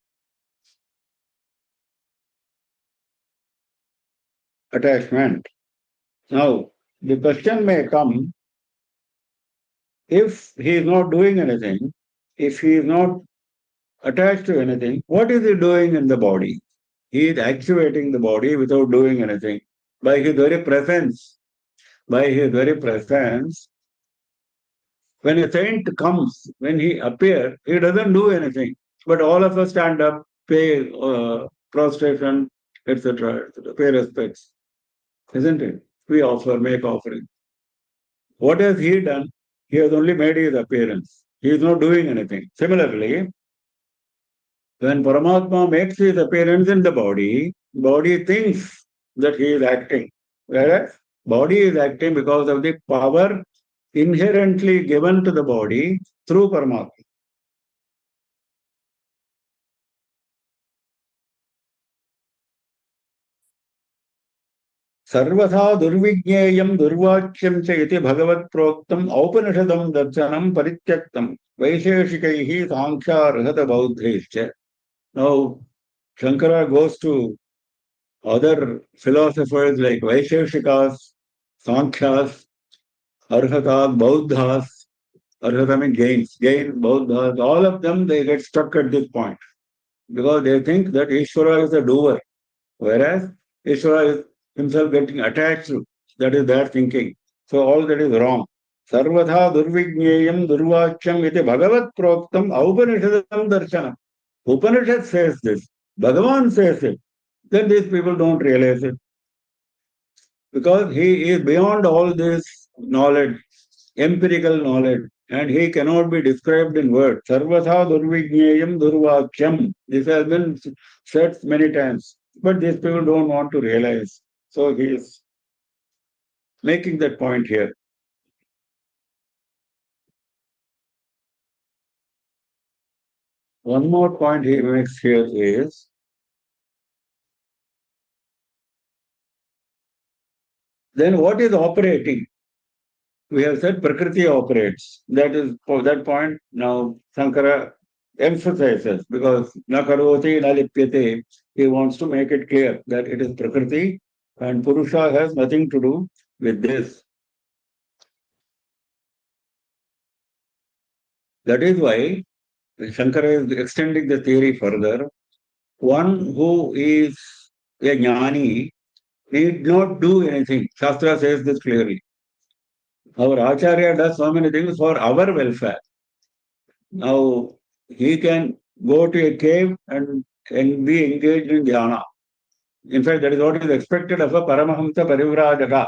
attachment. Now, the question may come, if he is not doing anything, if he is not attached to anything, what is he doing in the body? He is actuating the body without doing anything. By his very presence, When a saint comes, when he appears, he doesn't do anything. But all of us stand up, pay prostration, etc., pay respects, isn't it? We offer, make offering. What has he done? He has only made his appearance. He is not doing anything. Similarly, when Paramatma makes his appearance in the body thinks that he is acting. Whereas body is acting because of the power inherently given to the body through Paramatma. सर्वथा दुर्विज्ञेयं दुर्वाच्यं च इति भगवत्प्रोक्तम् औपनिषदं दर्शनं परित्यक्तं वैशेषिकैः सांख्यार्हतबौद्धैश्च. Now, Shankara goes to other philosophers like Vaisheshikas, Sankhyas, Arhatas, Bauddhas. Arhata means gain, Bauddhas, all of them, they get stuck at this point because they think that Ishvara is a doer, whereas Ishvara is himself getting attached to. That is their thinking. So all that is wrong. Sarvatha durvijneyam durvachyam iti bhagavat proktam aupanishadam darshanam. Upanishad says this. Bhagavan says it. Then these people don't realize it because he is beyond all this knowledge, empirical knowledge, and he cannot be described in words. Sarvatha durvijneyam durvachyam. This has been said many times, but these people don't want to realize. So he is making that point here. One more point he makes here is then what is operating? We have said Prakriti operates. That is for that point now Sankara emphasizes because na karoti na lipyate. He wants to make it clear that it is Prakriti and Purusha has nothing to do with this. That is why Shankara is extending the theory further. One who is a jnani need not do anything. Shastra says this clearly. Our Acharya does so many things for our welfare. Now, he can go to a cave and be engaged in dhyana. In fact, that is what is expected of a Paramahamsa Parivrajaka.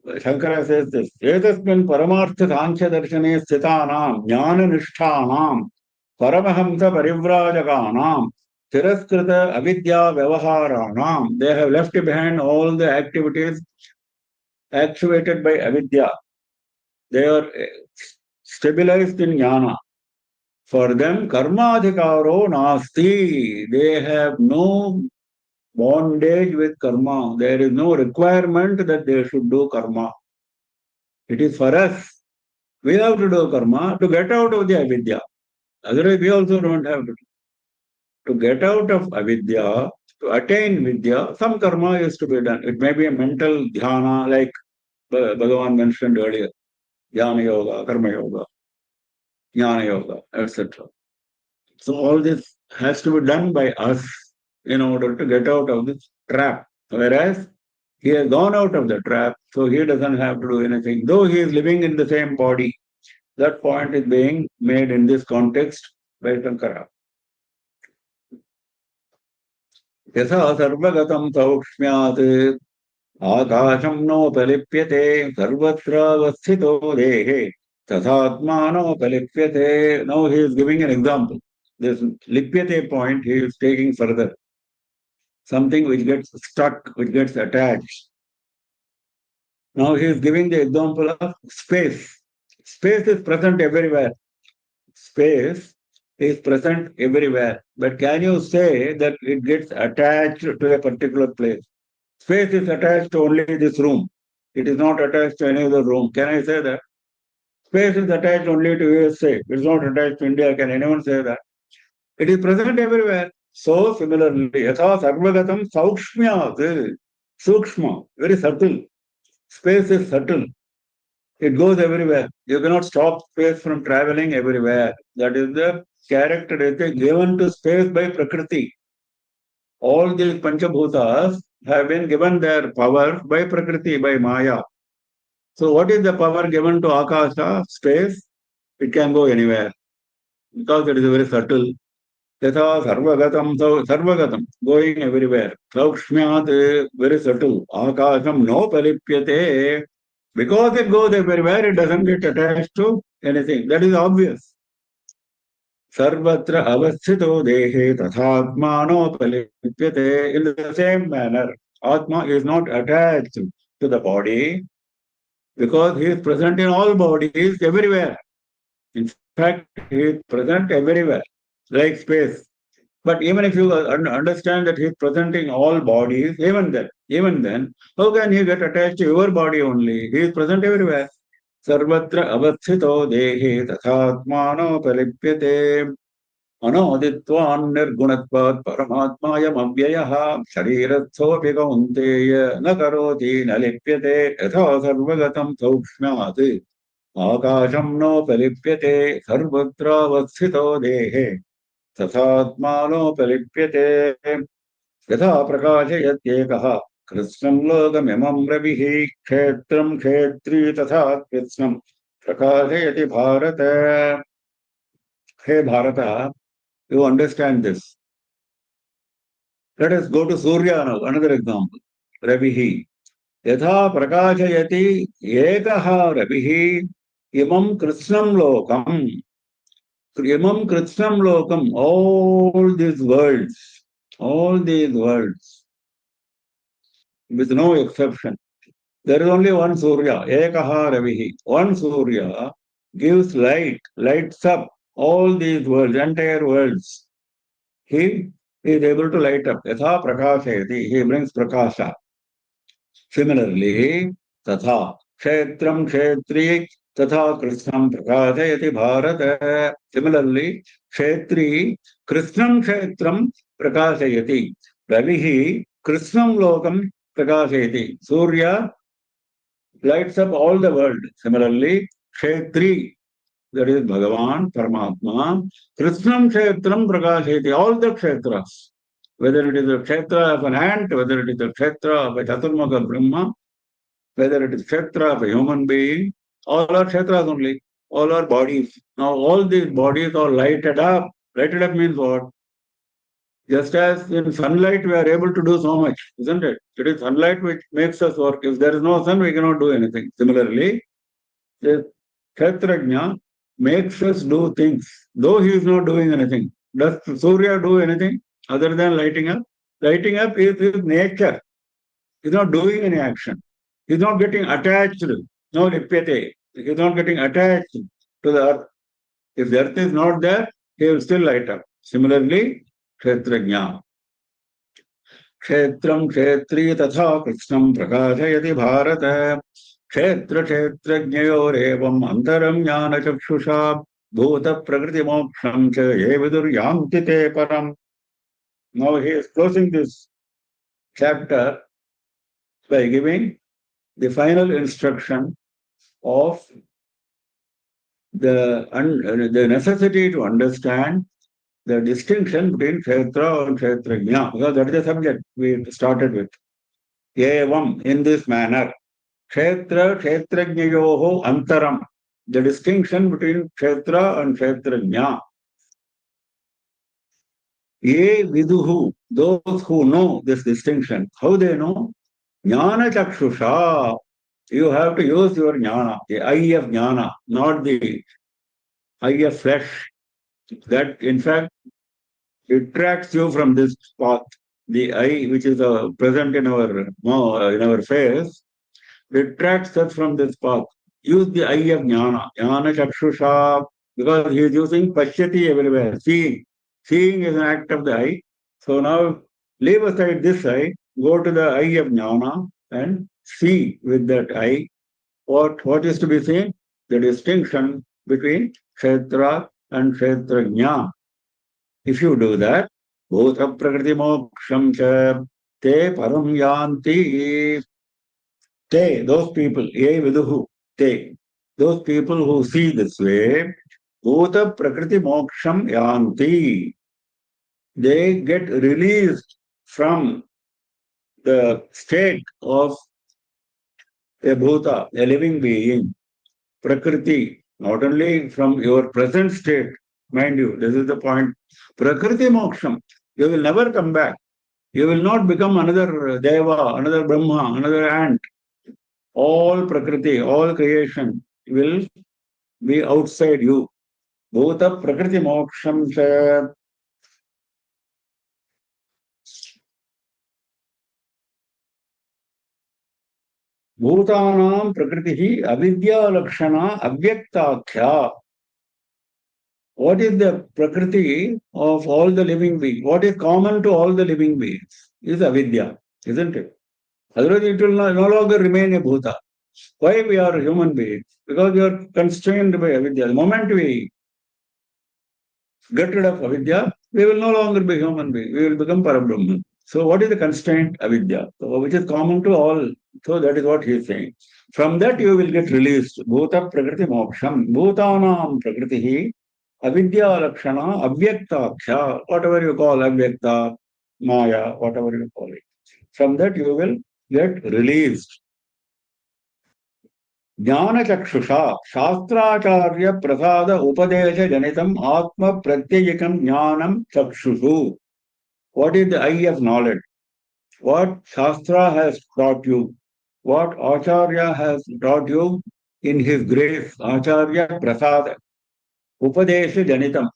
Shankara says this. Etasmin Paramartha Sankhya Darshane Sthitanam Jnana Nishthanam Paramahamsa Parivrajaka Tiraskrita Avidya Vyavaharanam. They have left behind all the activities actuated by avidya. They are stabilized in jnana. For them, karma adhikaro nasti. They have no bondage with karma. There is no requirement that they should do karma. It is for us. We have to do karma to get out of the avidya. Otherwise, we also don't have to. To get out of avidya, to attain vidya, some karma is to be done. It may be a mental dhyana, like Bhagavan mentioned earlier, jnana yoga, karma yoga, jnana yoga, etc. So all this has to be done by us in order to get out of this trap. Whereas he has gone out of the trap, so he doesn't have to do anything. Though he is living in the same body, that point is being made in this context by Shankara. यथा सर्वगतं सौक्ष्म्यात् आकाशं नोपलिप्यते सर्वत्रावस्थितो देहे तथात्मानोपलिप्यते. Now he is giving an example. This lipyate point he is taking further. Something which gets stuck, which gets attached. Now he is giving the example of space. Space is present everywhere. Space is present everywhere. But can you say that it gets attached to a particular place? Space is attached to only this room. It is not attached to any other room. Can I say that? Space is attached only to USA. It is not attached to India. Can anyone say that? It is present everywhere. So similarly, yatha sarvagatam saukshmyat, sukshma, very subtle. Space is subtle. It goes everywhere. You cannot stop space from traveling everywhere. That is the characteristic given to space by Prakriti. All these Panchabhutas have been given their power by Prakriti, by Maya. So what is the power given to Akasha, space? It can go anywhere because it is very subtle. Yatha sarvagatam, so sarvagatam, going everywhere. Saukshmyat, very subtle. Akasham no palipyate. Because it goes everywhere, it doesn't get attached to anything. That is obvious. Sarvatra avasthito dehe tathatmano palipyate. In the same manner, Atma is not attached to the body because he is present in all bodies everywhere. In fact, he is present everywhere, like space. But even if you understand that he is present in all bodies, even then, how can he get attached to your body only? He is present everywhere. Sarvatra avasthito dehe tathatmano palipyate. अनोदित्वान् निर्गुणत्वात् परमात्मायम् अव्ययः शरीरस्थोऽपि कौन्तेय न करोति न लिप्यते यथा सर्वगतं सौक्ष्म्यात् आकाशं नोपलिप्यते सर्वत्रावस्थितो देहे तथात्मानोपलिप्यते यथा प्रकाशयत्येकः कृत्स्नं लोकमिमं रविः क्षेत्रं क्षेत्री तथा कृत्स्नं प्रकाशयति भारत. हे Bharat, you understand this. Let us go to Surya now, another example. Ravihi. Yatha prakashayati ekaha ravihi imam krishnam lokam. Imam krishnam lokam. All these worlds, with no exception. There is only one Surya, ekaha ravihi. One Surya gives light, lights up all these worlds, entire worlds. He is able to light up. Yatha prakashayati. He brings prakasha. Similarly, tatha kshetram kshetri tatha krishnam prakashayati bharata. Similarly, kshetri krishnam kshetram prakashayati. Ravihi krishnam lokam prakashayati. Surya lights up all the world. Similarly, kshetri, that is Bhagavan, Paramatma, krishnam kshetram prakashayati. All the kshetras. Whether it is a kshetra of an ant, whether it is a kshetra of a Chaturmukha Brahma, whether it is kshetra of a human being, all are kshetras only, all are bodies. Now all these bodies are lighted up. Lighted up means what? Just as in sunlight we are able to do so much, isn't it? It is sunlight which makes us work. If there is no sun, we cannot do anything. Similarly, the kshetrajna makes us do things, though he is not doing anything. Does Surya do anything other than lighting up? Lighting up is his nature. He is not doing any action. He is not getting attached. No lipyate. He is not getting attached to the earth. If the earth is not there, he will still light up. Similarly, kshetrajna. क्षेत्रं क्षेत्री तथा कृष्णं प्रकाशयति भारत. क्षेत्र क्षेत्रज्ञयोरेवम् अन्तरं ज्ञानचक्षुषा भूतप्रकृतिमोक्षं च ये विदुर्यान्ति ते परम्. Now he is closing this chapter by giving the final instruction of the necessity to understand the distinction between kshetra and kshetrajna, because that is the subject we started with. Evam, in this manner, kshetra kshetrajnayoho antaram, the distinction between kshetra and kshetrajna. Ye viduhu, those who know this distinction, how they know? Jnana chakshusha. You have to use your jnana, the eye of jnana, not the eye of flesh. That, in fact, detracts you from this path. The eye, which is present in our face, detracts us from this path. Use the eye of jnana, jnana chakshusha, because he is using pashyati everywhere, seeing. Seeing is an act of the eye. So now leave aside this eye, go to the eye of jnana and see with that eye what is to be seen? The distinction between kshetra and kshetrajna. If you do that, bhuta prakriti moksham cha te param yanti. Te, those people, ye viduhu, te, those people who see this way, bhuta prakriti moksham yanti. They get released from the state of a bhuta, a living being, prakriti, not only from your present state, mind you, this is the point. Prakriti moksham, you will never come back. You will not become another deva, another brahma, another ant. All prakriti, all creation will be outside you. Bhuta prakriti moksham cha bhutanam prakriti avidya lakshana avyaktakhya. What is the prakriti of all the living beings? What is common to all the living beings? Is avidya, isn't it? Otherwise, it will no longer remain a bhuta. Why we are human beings? Because we are constrained by avidya. The moment we get rid of avidya, we will no longer be human being. We will become parabrahman. So what is the constraint? Avidya. So which is common to all. So that is what he is saying. From that you will get released. Bhuta prakriti moksham. Bhutanam prakriti avidya lakshana avyaktaksha. Whatever you call avyakta, maya, whatever you call it. From that you will get released. ज्ञानचक्षुषा शास्त्राचार्य प्रसाद उपदेश जनितम आत्म प्रत्ययिकम ज्ञानम चक्षुषु. What is the eye of knowledge? What Shastra has taught you? What Acharya has taught you in his grace? Acharya Prasad Upadesha Janitam.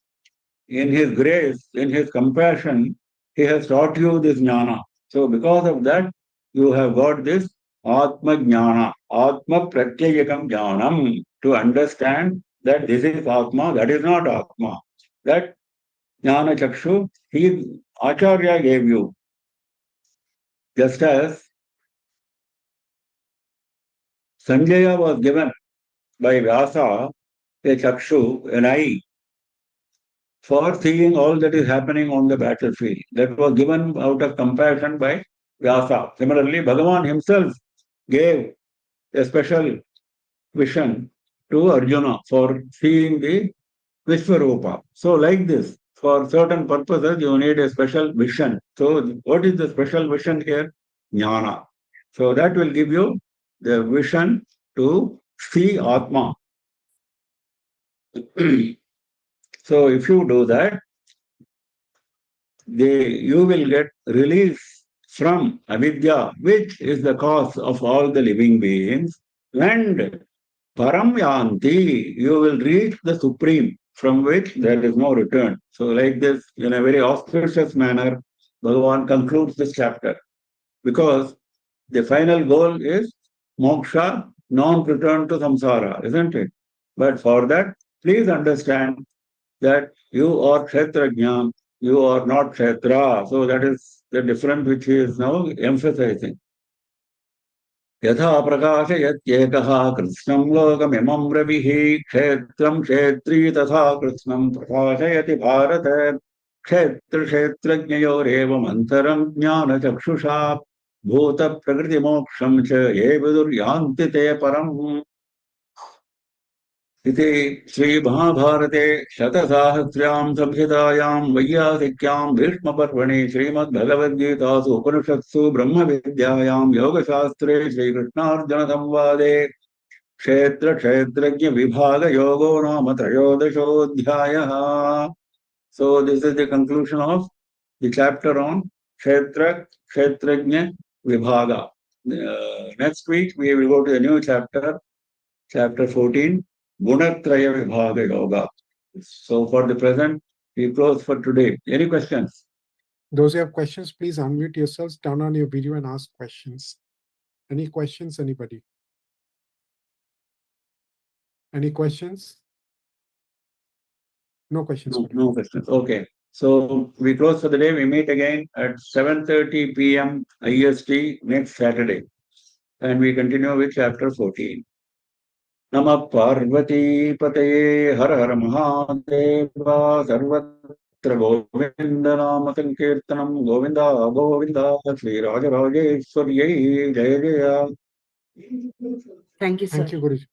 In his grace, in his compassion, he has taught you this jnana. So because of that, you have got this Atma Jnana, Atma Pratyayakam Jnanam, to understand that this is Atma, that is not Atma. That Jnana Chakshu, he, Acharya gave you. Just as Sanjaya was given by Vyasa a Chakshu, an eye, for seeing all that is happening on the battlefield. That was given out of compassion by Vyasa. Similarly, Bhagavan himself gave a special vision to Arjuna for seeing the Vishwarupa. So, like this, for certain purposes, you need a special vision. So, what is the special vision here? Jnana. So, that will give you the vision to see Atma. So, if you do that, you will get release from avidya, which is the cause of all the living beings, and param yanti, you will reach the supreme, from which there is no return. So, like this, in a very auspicious manner, Bhagavan concludes this chapter, because the final goal is moksha, non-return to samsara, isn't it? But for that, please understand that you are kshetrajna, you are not kshetra. So that is the difference which he is now emphasizing. यथा प्रकाशयत्येकः कृत्स्नं लोकमिमं रविः क्षेत्रं क्षेत्री तथा कृत्स्नं प्रकाशयति भारत क्षेत्रक्षेत्रज्ञयोरेवमन्तरं ज्ञानचक्षुषा भूतप्रकृतिमोक्षं च ये विदुर्यान्ति ते परम्. इति श्रीमहाभारते शतसाहस्र्यां संहितायां वैयासिक्यां भीष्मपर्वणि श्रीमद्भगवद्गीतासु उपनिषत्सु ब्रह्मविद्यायां योगशास्त्रे श्रीकृष्णार्जुनसंवादे क्षेत्रक्षेत्रज्ञविभागयोगो नाम त्रयोदशोऽध्यायः. So this is the conclusion of the chapter on Kshetra, Kshetrajna, Vibhaga. Next week we will go to the new chapter, chapter 14, Gunatraya Vibhaga Yoga. So for the present, we close for today. Any questions? Those who have questions, please unmute yourselves, turn on your video and ask questions. Any questions, anybody? Any questions? No questions. No questions. Okay. So we close for the day. We meet again at 7:30 p.m. IST next Saturday. And we continue with chapter 14. Namah Parvati Pataye Har Har Mahadeva Sarvatra Govinda Nama Sankirtanam Govinda Govinda Sri Rajarajeshwarye Jaya Jaya. Thank you, sir. Thank you, Guruji.